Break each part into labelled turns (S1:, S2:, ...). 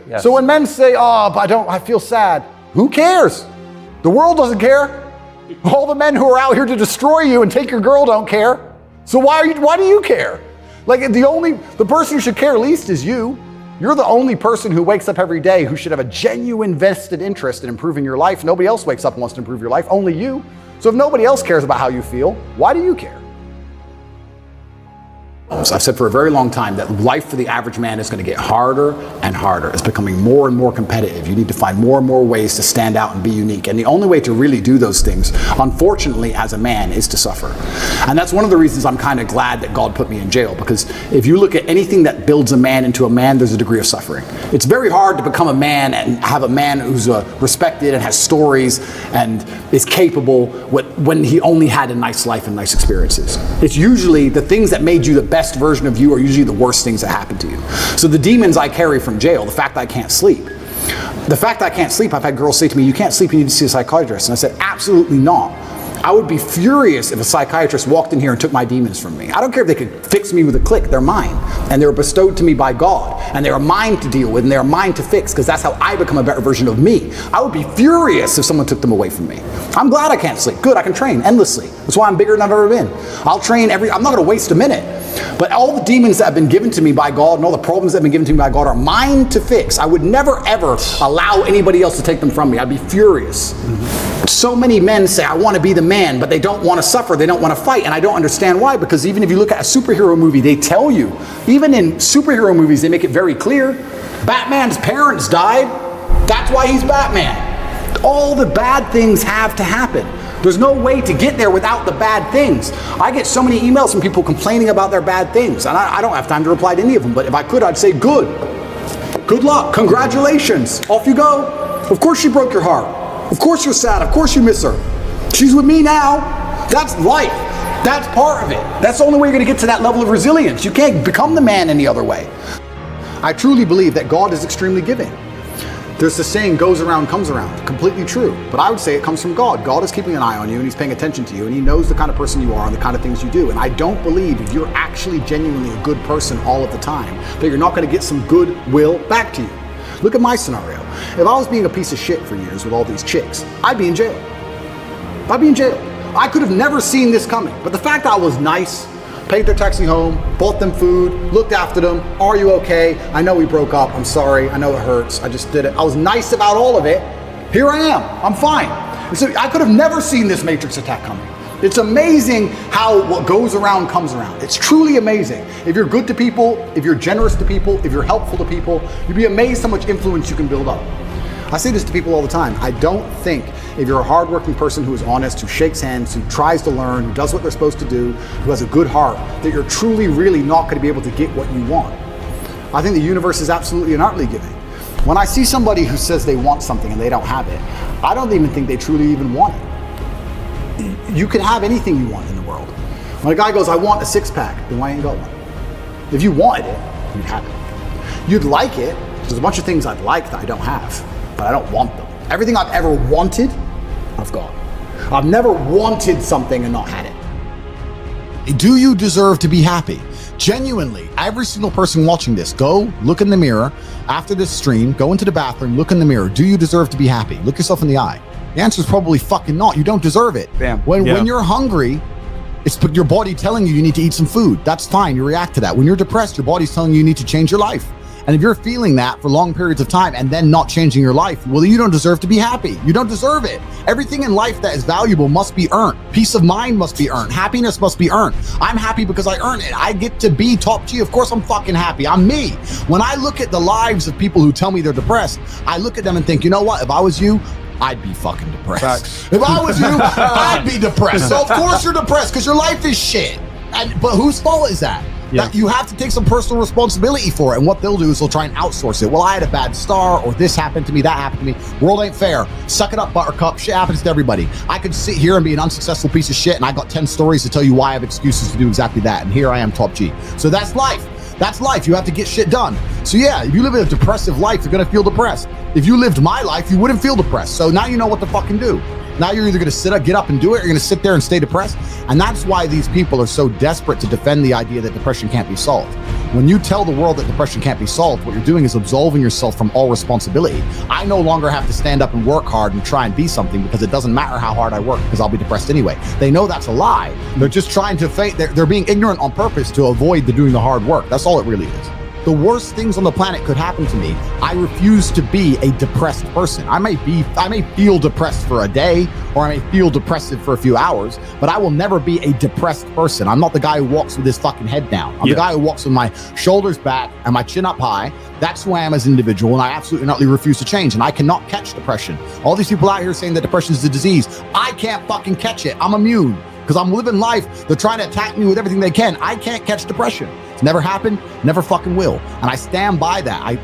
S1: Yes.
S2: So when men say, oh, but I feel sad, who cares? The world doesn't care. All the men who are out here to destroy you and take your girl don't care. So why do you care? Like the person who should care least is you. You're the only person who wakes up every day who should have a genuine vested interest in improving your life. Nobody else wakes up and wants to improve your life, only you. So if nobody else cares about how you feel, why do you care? I've said for a very long time that life for the average man is going to get harder and harder. It's becoming more and more competitive. You need to find more and more ways to stand out and be unique. And the only way to really do those things, unfortunately, as a man, is to suffer. And that's one of the reasons I'm kind of glad that God put me in jail, because if you look at anything that builds a man into a man, there's a degree of suffering. It's very hard to become a man and have a man who's respected and has stories and is capable when he only had a nice life and nice experiences. It's usually the things that made you the best version of you are usually the worst things that happen to you. So the demons I carry from jail, the fact that I can't sleep. The fact that I can't sleep, I've had girls say to me, you can't sleep, you need to see a psychiatrist. And I said, absolutely not. I would be furious if a psychiatrist walked in here and took my demons from me. I don't care if they could fix me with a click, they're mine. And they were bestowed to me by God. And they are mine to deal with, and they are mine to fix, because that's how I become a better version of me. I would be furious if someone took them away from me. I'm glad I can't sleep. Good, I can train endlessly. That's why I'm bigger than I've ever been. I'll train I'm not gonna waste a minute. But all the demons that have been given to me by God and all the problems that have been given to me by God are mine to fix. I would never ever allow anybody else to take them from me. I'd be furious. So many men say, I want to be the man, but they don't want to suffer, they don't want to fight, and I don't understand why, because even if you look at a superhero movie, they tell you, even in superhero movies, they make it very clear, Batman's parents died, that's why he's Batman. All the bad things have to happen. There's no way to get there without the bad things. I get so many emails from people complaining about their bad things, and I don't have time to reply to any of them, but if I could, I'd say, good luck, congratulations, off you go. Of course she broke your heart. Of course you're sad, of course you miss her. She's with me now. That's life. That's part of it. That's the only way you're gonna get to that level of resilience. You can't become the man any other way. I truly believe that God is extremely giving. There's this saying, goes around, comes around. Completely true. But I would say it comes from God. God is keeping an eye on you, and he's paying attention to you, and he knows the kind of person you are and the kind of things you do. And I don't believe if you're actually genuinely a good person all of the time, that you're not gonna get some goodwill back to you. Look at my scenario. If I was being a piece of shit for years with all these chicks, I'd be in jail. I'd be in jail. I could have never seen this coming. But the fact that I was nice, paid their taxi home, bought them food, looked after them, are you okay? I know we broke up, I'm sorry, I know it hurts, I just did it. I was nice about all of it. Here I am, I'm fine. And so I could have never seen this Matrix attack coming. It's amazing how what goes around comes around. It's truly amazing. If you're good to people, if you're generous to people, if you're helpful to people, you'd be amazed how much influence you can build up. I say this to people all the time. I don't think if you're a hardworking person who is honest, who shakes hands, who tries to learn, who does what they're supposed to do, who has a good heart, that you're truly, really not going to be able to get what you want. I think the universe is absolutely and utterly giving. When I see somebody who says they want something and they don't have it, I don't even think they truly even want it. You can have anything you want in the world. When a guy goes, I want a six-pack, then why ain't got one? If you wanted it, you'd have it. You'd like it. There's a bunch of things I'd like that I don't have, but I don't want them. Everything I've ever wanted, I've got. I've never wanted something and not had it. Do you deserve to be happy? Genuinely, every single person watching this, go look in the mirror after this stream, go into the bathroom, look in the mirror. Do you deserve to be happy? Look yourself in the eye. The answer is probably fucking not. You don't deserve it.
S1: Damn.
S2: When you're hungry, it's your body telling you need to eat some food. That's fine. You react to that. When you're depressed, your body's telling you need to change your life. And if you're feeling that for long periods of time and then not changing your life, well, you don't deserve to be happy. You don't deserve it. Everything in life that is valuable must be earned. Peace of mind must be earned. Happiness must be earned. I'm happy because I earn it. I get to be top G. Of course, I'm fucking happy. I'm me. When I look at the lives of people who tell me they're depressed, I look at them and think, you know what? If I was you, I'd be fucking depressed. Facts. If I was you, I'd be depressed. So of course you're depressed because your life is shit. But whose fault is that? Yeah. You have to take some personal responsibility for it. And what they'll do is they'll try and outsource it. Well, I had a bad star, or this happened to me, that happened to me. World ain't fair. Suck it up, buttercup. Shit happens to everybody. I could sit here and be an unsuccessful piece of shit, and I got 10 stories to tell you why I have excuses to do exactly that. And here I am, top G. So that's life. That's life. You have to get shit done. So yeah, if you live a depressive life, you're gonna feel depressed. If you lived my life, you wouldn't feel depressed. So now you know what to fucking do. Now you're either gonna get up and do it, or you're gonna sit there and stay depressed. And that's why these people are so desperate to defend the idea that depression can't be solved.
S1: When you tell the world that depression can't be solved, what you're doing is absolving yourself from all responsibility. I no longer have to stand up and work hard and try and be something because it doesn't matter how hard I work because I'll be depressed anyway. They know that's a lie. They're just trying to fake, they're being ignorant on purpose to avoid doing the hard work. That's all it really is. The worst things on the planet could happen to me. I refuse to be a depressed person. I may feel depressed for a day, or I may feel depressive for a few hours, but I will never be a depressed person. I'm not the guy who walks with his fucking head down. I'm the guy who walks with my shoulders back and my chin up high. That's who I am as an individual, and I absolutely not refuse to change, and I cannot catch depression. All these people out here saying that depression is a disease, I can't fucking catch it. I'm immune. Because I'm living life, they're trying to attack me with everything they can. I can't catch depression. It's never happened, never fucking will. And I stand by that.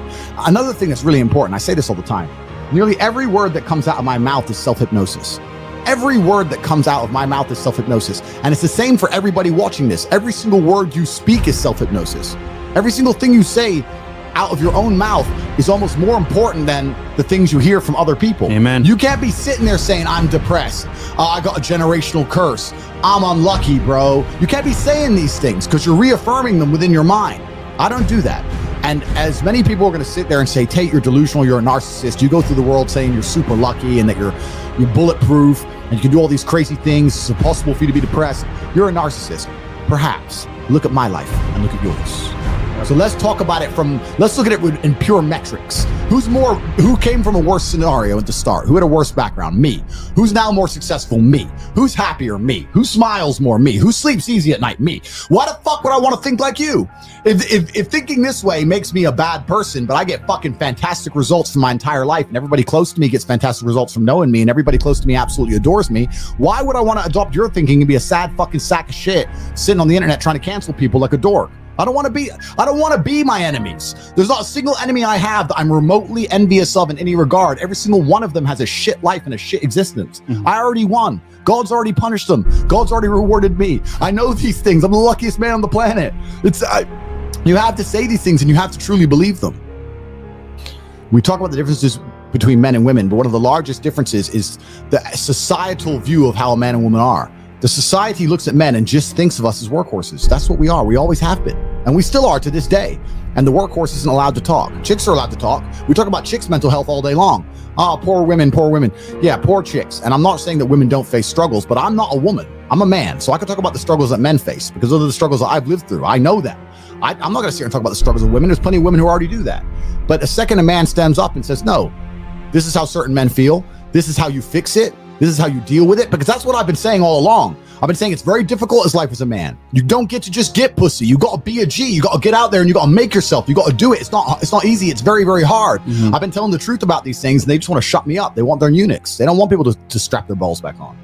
S1: Another thing that's really important, I say this all the time, nearly every word that comes out of my mouth is self-hypnosis. Every word that comes out of my mouth is self-hypnosis. And it's the same for everybody watching this. Every single word you speak is self-hypnosis. Every single thing you say out of your own mouth is almost more important than the things you hear from other people.
S3: Amen.
S1: You can't be sitting there saying, I'm depressed. I got a generational curse. I'm unlucky, bro. You can't be saying these things because you're reaffirming them within your mind. I don't do that. And as many people are going to sit there and say, Tate, you're delusional, you're a narcissist. You go through the world saying you're super lucky and that you're bulletproof and you can do all these crazy things. It's impossible for you to be depressed. You're a narcissist. Perhaps. Look at my life and look at yours. So let's talk about it let's look at it in pure metrics. Who came from a worse scenario at the start? Who had a worse background? Me. Who's now more successful? Me. Who's happier? Me. Who smiles more? Me. Who sleeps easy at night? Me. Why the fuck would I want to think like you? If thinking this way makes me a bad person, but I get fucking fantastic results from my entire life and everybody close to me gets fantastic results from knowing me and everybody close to me absolutely adores me, why would I want to adopt your thinking and be a sad fucking sack of shit sitting on the internet trying to cancel people like a dork? I don't want to be my enemies. There's not a single enemy I have that I'm remotely envious of in any regard. Every single one of them has a shit life and a shit existence. Mm-hmm. I already won. God's already punished them. God's already rewarded me. I know these things. I'm the luckiest man on the planet. You have to say these things and you have to truly believe them. We talk about the differences between men and women, but one of the largest differences is the societal view of how a man and woman are. The society looks at men and just thinks of us as workhorses. That's what we are. We always have been. And we still are to this day. And the workhorse isn't allowed to talk. Chicks are allowed to talk. We talk about chicks' mental health all day long. Oh, poor women, poor women. Yeah, poor chicks. And I'm not saying that women don't face struggles, but I'm not a woman. I'm a man. So I can talk about the struggles that men face because those are the struggles that I've lived through. I know that. I'm not going to sit here and talk about the struggles of women. There's plenty of women who already do that. But the second a man stands up and says, no, this is how certain men feel. This is how you fix it. This is how you deal with it. Because that's what I've been saying all along. I've been saying it's very difficult as life as a man. You don't get to just get pussy. You got to be a G. You got to get out there and you got to make yourself. You got to do it. It's not easy. It's very, very hard. Mm-hmm. I've been telling the truth about these things and they just want to shut me up. They want their eunuchs. They don't want people to strap their balls back on.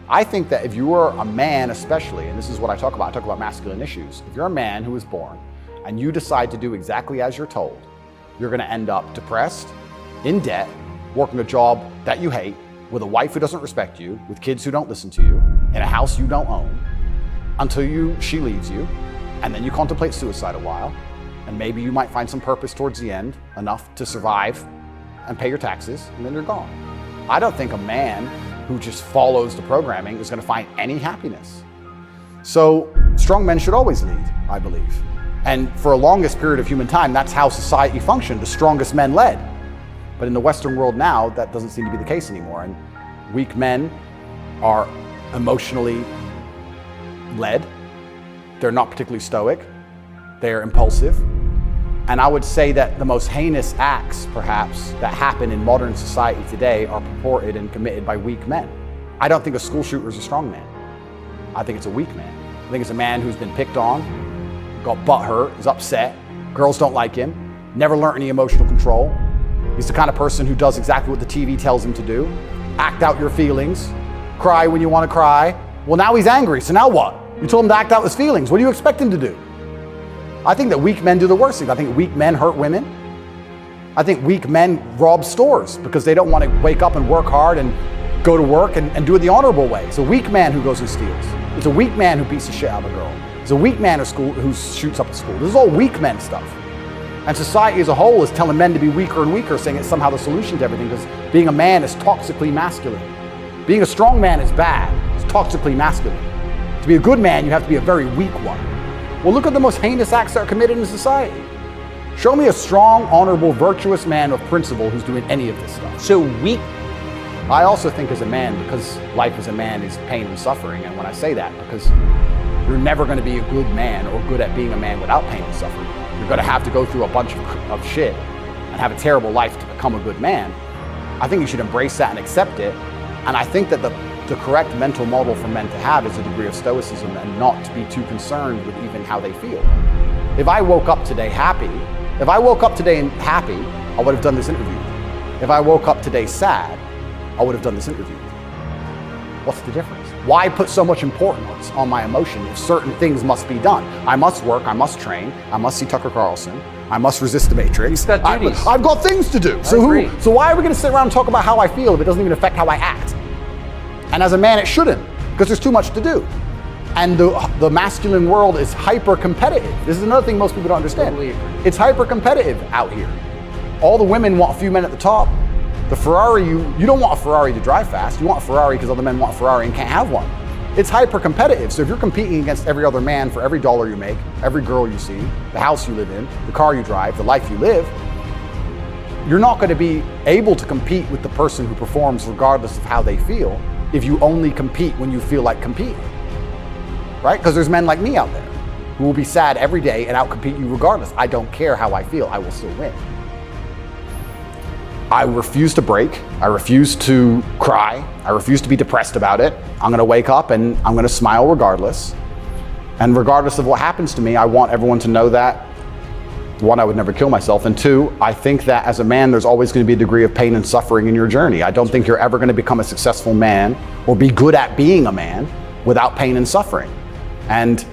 S2: I think that if you are a man especially, and this is what I talk about masculine issues. If you're a man who was born and you decide to do exactly as you're told, you're going to end up depressed, in debt, working a job that you hate, with a wife who doesn't respect you, with kids who don't listen to you, in a house you don't own, until she leaves you, and then you contemplate suicide a while, and maybe you might find some purpose towards the end, enough to survive and pay your taxes, and then you're gone. I don't think a man who just follows the programming is going to find any happiness. So strong men should always lead, I believe. And for a longest period of human time, that's how society functioned. The strongest men led. But in the Western world now, that doesn't seem to be the case anymore. And weak men are emotionally led. They're not particularly stoic. They're impulsive. And I would say that the most heinous acts, perhaps, that happen in modern society today are purported and committed by weak men. I don't think a school shooter is a strong man. I think it's a weak man. I think it's a man who's been picked on, got butthurt, is upset, girls don't like him, never learned any emotional control. He's the kind of person who does exactly what the TV tells him to do. Act out your feelings, cry when you want to cry. Well, now he's angry, so now what? You told him to act out his feelings. What do you expect him to do? I think that weak men do the worst things. I think weak men hurt women. I think weak men rob stores because they don't want to wake up and work hard and go to work and do it the honorable way. It's a weak man who goes and steals. It's a weak man who beats the shit out of a girl. It's a weak man who shoots up a school. This is all weak men stuff. And society as a whole is telling men to be weaker and weaker, saying it's somehow the solution to everything because being a man is toxically masculine. Being a strong man is bad. It's toxically masculine. To be a good man, you have to be a very weak one. Well, look at the most heinous acts that are committed in society. Show me a strong, honorable, virtuous man of principle who's doing any of this stuff.
S3: So
S2: I also think as a man, because life as a man is pain and suffering, and when I say that, because you're never going to be a good man or good at being a man without pain and suffering. You're going to have to go through a bunch of shit and have a terrible life to become a good man. I think you should embrace that and accept it. And I think that the correct mental model for men to have is a degree of stoicism and not to be too concerned with even how they feel. If I woke up today happy, I would have done this interview. If I woke up today sad, I would have done this interview. What's the difference? Why put so much importance on my emotion if certain things must be done? I must work, I must train, I must see Tucker Carlson, I must resist the Matrix.
S3: You've got duties.
S2: I've got things to do. So why are we going to sit around and talk about how I feel if it doesn't even affect how I act? And as a man, it shouldn't, because there's too much to do. And the masculine world is hyper competitive. This is another thing most people don't understand.
S3: Totally agree.
S2: It's hyper competitive out here. All the women want a few men at the top. The Ferrari, you don't want a Ferrari to drive fast. You want a Ferrari because other men want a Ferrari and can't have one. It's hyper competitive. So if you're competing against every other man for every dollar you make, every girl you see, the house you live in, the car you drive, the life you live, you're not going to be able to compete with the person who performs regardless of how they feel if you only compete when you feel like competing. Right? Because there's men like me out there who will be sad every day and outcompete you regardless. I don't care how I feel, I will still win. I refuse to break. I refuse to cry. I refuse to be depressed about it. I'm going to wake up and I'm going to smile regardless. And regardless of what happens to me, I want everyone to know that, one, I would never kill myself, and two, I think that as a man, there's always going to be a degree of pain and suffering in your journey. I don't think you're ever going to become a successful man or be good at being a man without pain and suffering. And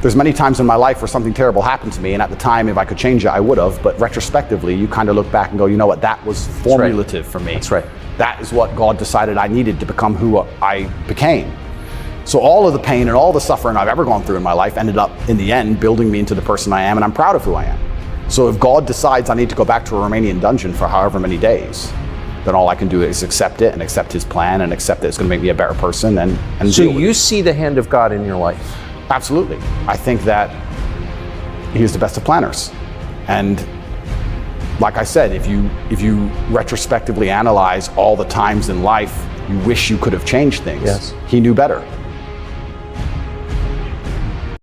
S2: there's many times in my life where something terrible happened to me, and at the time, if I could change it, I would have. But retrospectively, you kind of look back and go, you know what, that was formulative for me.
S3: That's right.
S2: That is what God decided I needed to become who I became. So all of the pain and all the suffering I've ever gone through in my life ended up, in the end, building me into the person I am, and I'm proud of who I am. So if God decides I need to go back to a Romanian dungeon for however many days, then all I can do is accept it and accept his plan and accept that it's going to make me a better person and
S3: So
S2: deal with
S3: you
S2: it.
S3: see the hand of God in your life?
S2: Absolutely. I think that he's the best of planners. And like I said, if you retrospectively analyze all the times in life you wish you could have changed things,
S3: yes,
S2: he knew better.